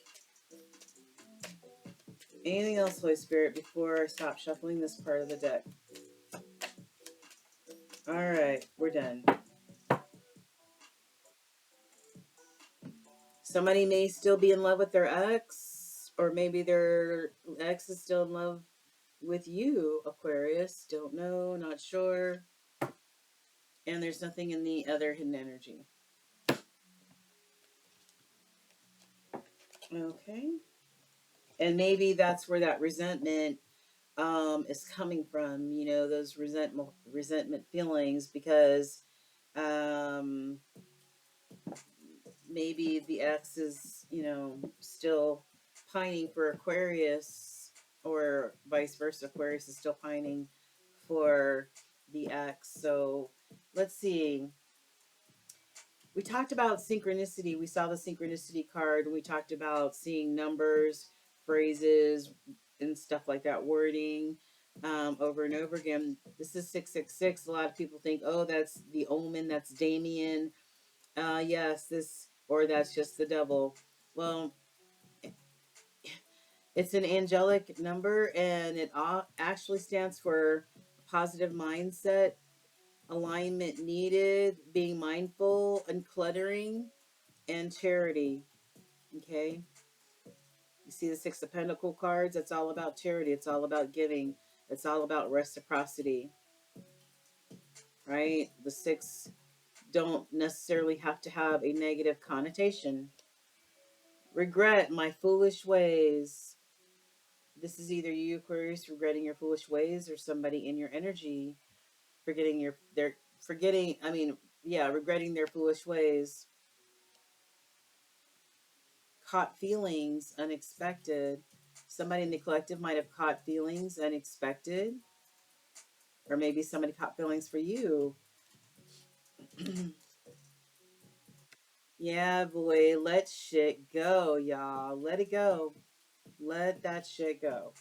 Anything else, Holy Spirit, before I stop shuffling this part of the deck? All right, we're done. Somebody may still be in love with their ex, or maybe their ex is still in love with you, Aquarius. Don't know, not sure. And there's nothing in the other hidden energy. Okay. And maybe that's where that resentment is coming from, you know, those resentment feelings, because um, maybe the ex is, you know, still pining for Aquarius, or vice versa. Aquarius is still pining for the ex. So let's see. We talked about synchronicity. We saw the synchronicity card. We talked about seeing numbers, phrases, and stuff like that, wording over and over again. This is 666. A lot of people think, oh, that's the omen, that's Damien. Yes, this, or that's just the devil. Well, it's an angelic number, and it actually stands for positive mindset, alignment needed, being mindful, uncluttering, and charity. Okay, you see the Six of Pentacle cards? It's all about charity. It's all about giving. It's all about reciprocity, right? The six don't necessarily have to have a negative connotation. Regret my foolish ways. This is either you, Aquarius, regretting your foolish ways, or somebody in your energy forgetting their forgetting, I mean, yeah, regretting their foolish ways. Caught feelings unexpected. Somebody in the collective might have caught feelings unexpected, or maybe somebody caught feelings for you. Yeah, boy, let shit go, y'all. Let it go. Let that shit go.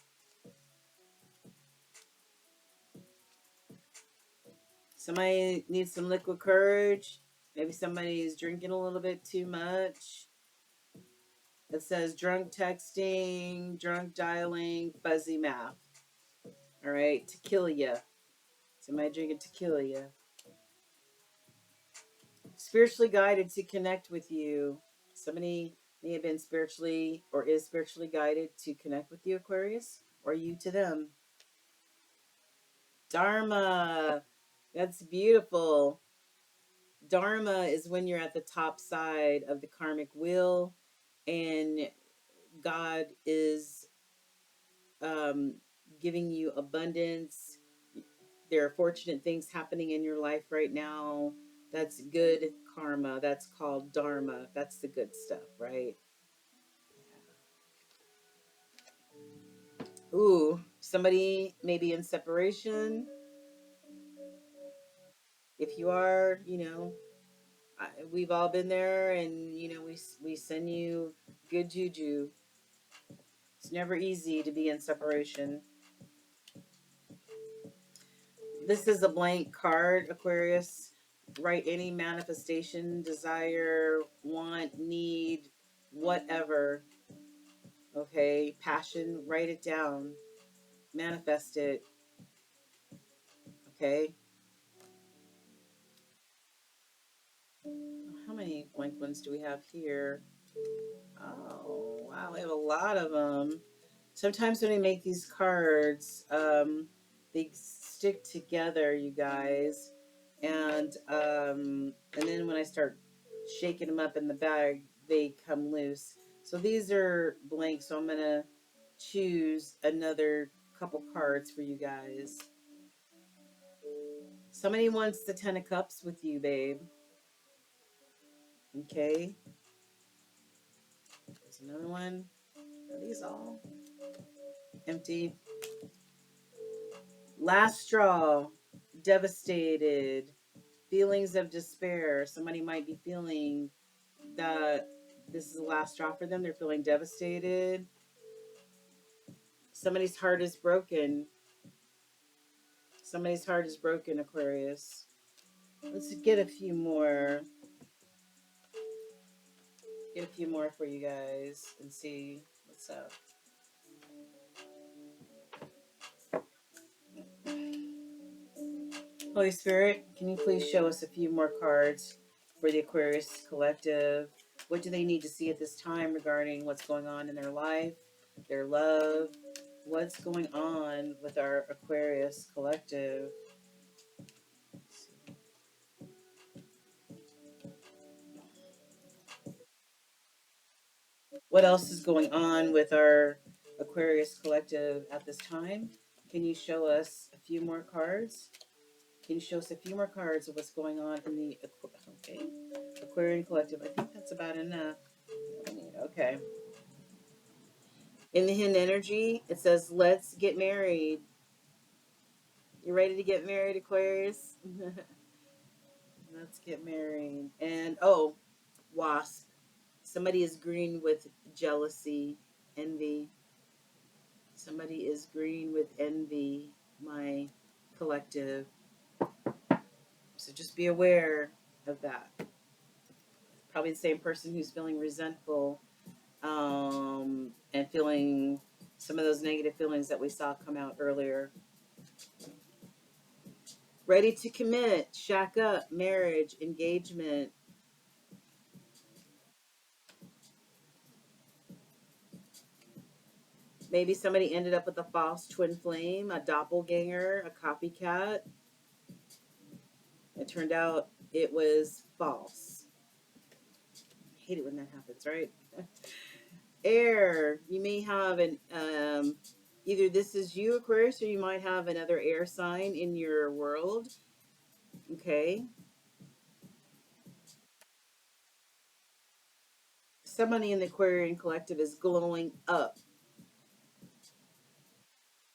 Somebody needs some liquid courage. Maybe somebody is drinking a little bit too much. It says drunk texting, drunk dialing, fuzzy math. All right, tequila. Somebody drinking tequila. Spiritually guided to connect with you. Somebody may have been spiritually or is spiritually guided to connect with you, Aquarius, or you to them. Dharma. That's beautiful. Dharma is when you're at the top side of the karmic wheel and God is um, giving you abundance. There are fortunate things happening in your life right now. That's good karma. That's called dharma. That's the good stuff, right? Ooh, somebody maybe in separation. If you are, we've all been there, and we send you good juju. It's never easy to be in separation. This is a blank card, Aquarius. Write any manifestation, desire, want, need, whatever. Okay, passion, write it down, manifest it. Okay, how many blank ones do we have here? Oh, wow, we have a lot of them. Sometimes when we make these cards, they stick together, you guys, and then when I start shaking them up in the bag, they come loose. So these are blank. So I'm gonna choose another couple cards for you guys. Somebody wants the Ten of Cups with you, babe. Okay. There's another one. Are these all empty? Last straw. Devastated. Feelings of despair. Somebody might be feeling that this is the last straw for them. They're feeling devastated. Somebody's heart is broken. Somebody's heart is broken, Aquarius. Let's get a few more. Get a few more for you guys and see what's up. Holy Spirit, can you please show us a few more cards for the Aquarius Collective? What do they need to see at this time regarding what's going on in their life, their love? What's going on with our Aquarius Collective? What else is going on with our Aquarius Collective at this time? Can you show us a few more cards? Can you show us a few more cards of what's going on in the Aquarian Collective? I think that's about enough. Okay. In the hidden energy, it says, let's get married. You ready to get married, Aquarius? Let's get married. And wasp. Somebody is green with jealousy, envy. Somebody is green with envy, my collective. So just be aware of that. Probably the same person who's feeling resentful and feeling some of those negative feelings that we saw come out earlier. Ready to commit, shack up, marriage, engagement. Maybe somebody ended up with a false twin flame, a doppelganger, a copycat. It turned out it was false. I hate it when that happens, right? Air. You may have an either this is you, Aquarius, or you might have another air sign in your world. Okay. Somebody in the Aquarian collective is glowing up,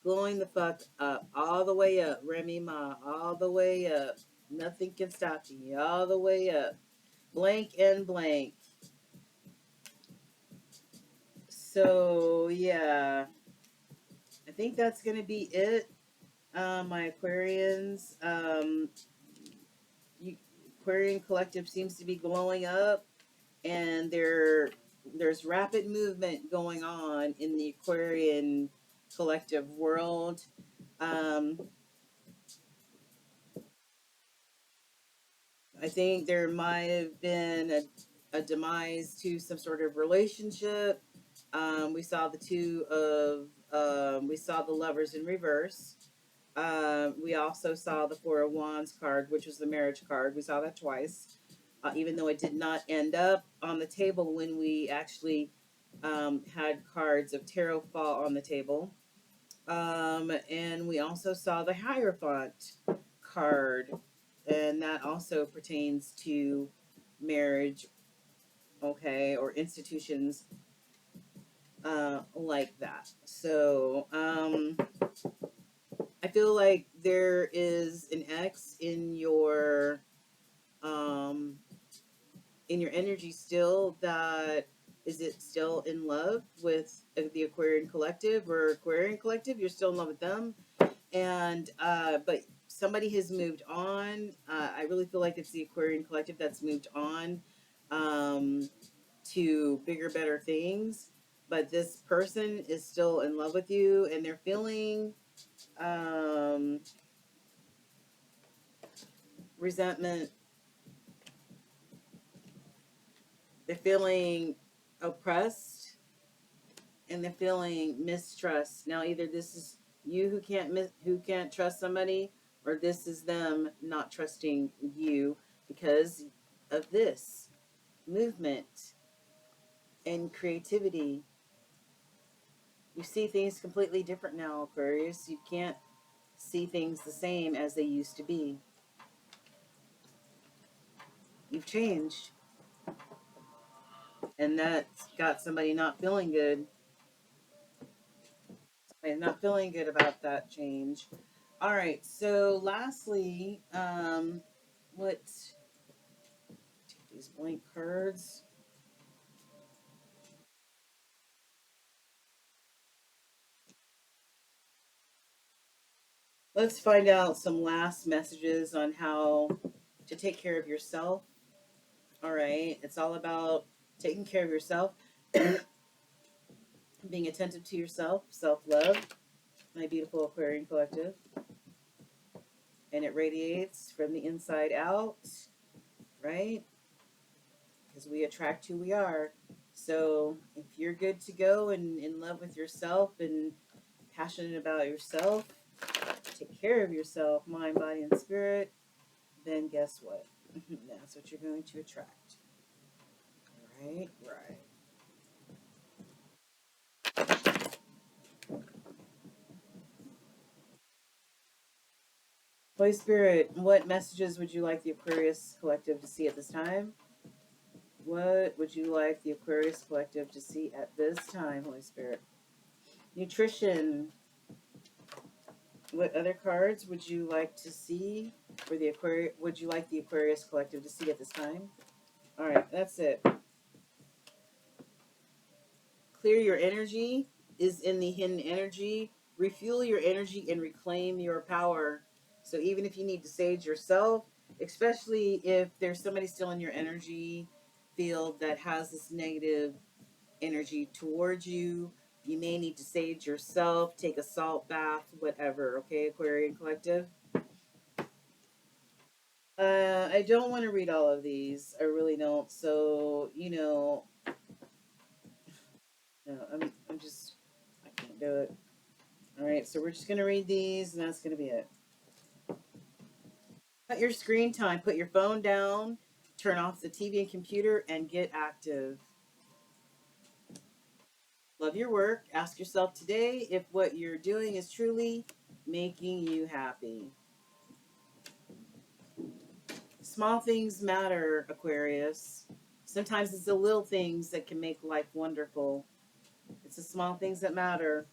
glowing the fuck up, all the way up. Remy Ma, all the way up. Nothing can stop you, all the way up. Blank and blank. So, yeah, I think that's going to be it. My Aquarians. You, Aquarian collective seems to be glowing up, and there's rapid movement going on in the Aquarian collective world. Um, I think there might have been a demise to some sort of relationship. We saw the two of we saw the lovers in reverse. We also saw the Four of Wands card, which was the marriage card. We saw that twice, even though it did not end up on the table when we actually had cards of tarot fall on the table. And we also saw the Hierophant card, and that also pertains to marriage, okay, or institutions like that. So I feel like there is an X um, in your energy still. That is it still in love with the Aquarian collective or Aquarian collective? You're still in love with them, and but somebody has moved on. I really feel like it's the Aquarian collective that's moved on um, to bigger, better things. But this person is still in love with you, and they're feeling um, resentment. They're feeling oppressed, and they're feeling mistrust. Now, either this is you who can't trust somebody, or this is them not trusting you because of this movement and creativity. You see things completely different now, Aquarius. You can't see things the same as they used to be. You've changed, and that's got somebody not feeling good. Somebody's not feeling good about that change. All right. So, lastly, what? Take these blank cards. Let's find out some last messages on how to take care of yourself. All right. It's all about taking care of yourself, being attentive to yourself, self love, my beautiful Aquarian collective. And it radiates from the inside out, right? Because we attract who we are. So if you're good to go and in love with yourself and passionate about yourself, take care of yourself, mind, body, and spirit, then guess what? That's what you're going to attract. Right? Right. Holy Spirit, what messages would you like the Aquarius Collective to see at this time? What would you like the Aquarius Collective to see at this time, Holy Spirit? Nutrition. What other cards would you like to see for the Aquarius? Would you like the Aquarius Collective to see at this time? All right, that's it. Clear your energy is in the hidden energy. Refuel your energy and reclaim your power. So even if you need to sage yourself, especially if there's somebody still in your energy field that has this negative energy towards you, you may need to sage yourself, take a salt bath, whatever. Okay, Aquarian Collective. I don't want to read all of these. I really don't. So no, I'm just I can't do it. All right, so we're just gonna read these, and that's gonna be it. Cut your screen time. Put your phone down. Turn off the TV and computer, and get active. Love your work. Ask yourself today if what you're doing is truly making you happy. small things matter, Aquarius. Sometimes it's the little things that can make life wonderful. It's the small things that matter.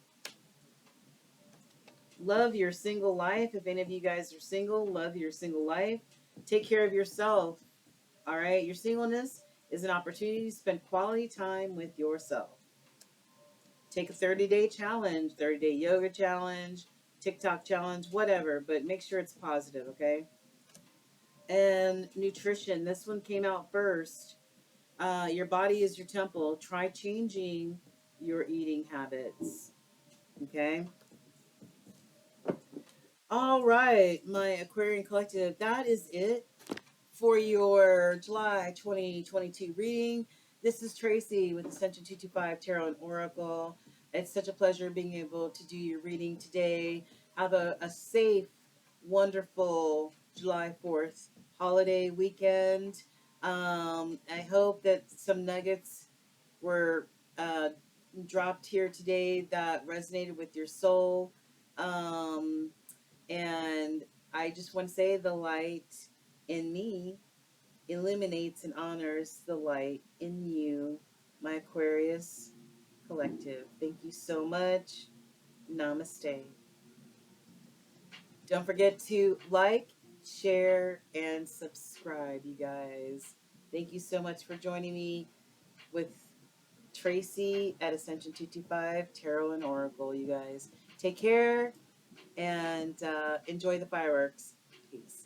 Love your single life. If any of you guys are single, love your single life. Take care of yourself. All right. Your singleness is an opportunity to spend quality time with yourself. Take a 30-day challenge, 30-day yoga challenge, TikTok challenge, whatever, but make sure it's positive, okay? And nutrition. This one came out first. Your body is your temple. Try changing your eating habits, okay? All right, my Aquarian Collective, that is it for your July 2022 reading. This is Tracy with Ascension 225 Tarot and Oracle. It's such a pleasure being able to do your reading today. Have a safe, wonderful July 4th holiday weekend. I hope that some nuggets were uh, dropped here today that resonated with your soul. Um, and I just want to say the light in me illuminates and honors the light in you, my Aquarius collective. Thank you so much. Namaste. Don't forget to like, share, and subscribe, you guys. Thank you so much for joining me with Tracy at Ascension 225 Tarot and Oracle, you guys. Take care and enjoy the fireworks. Peace.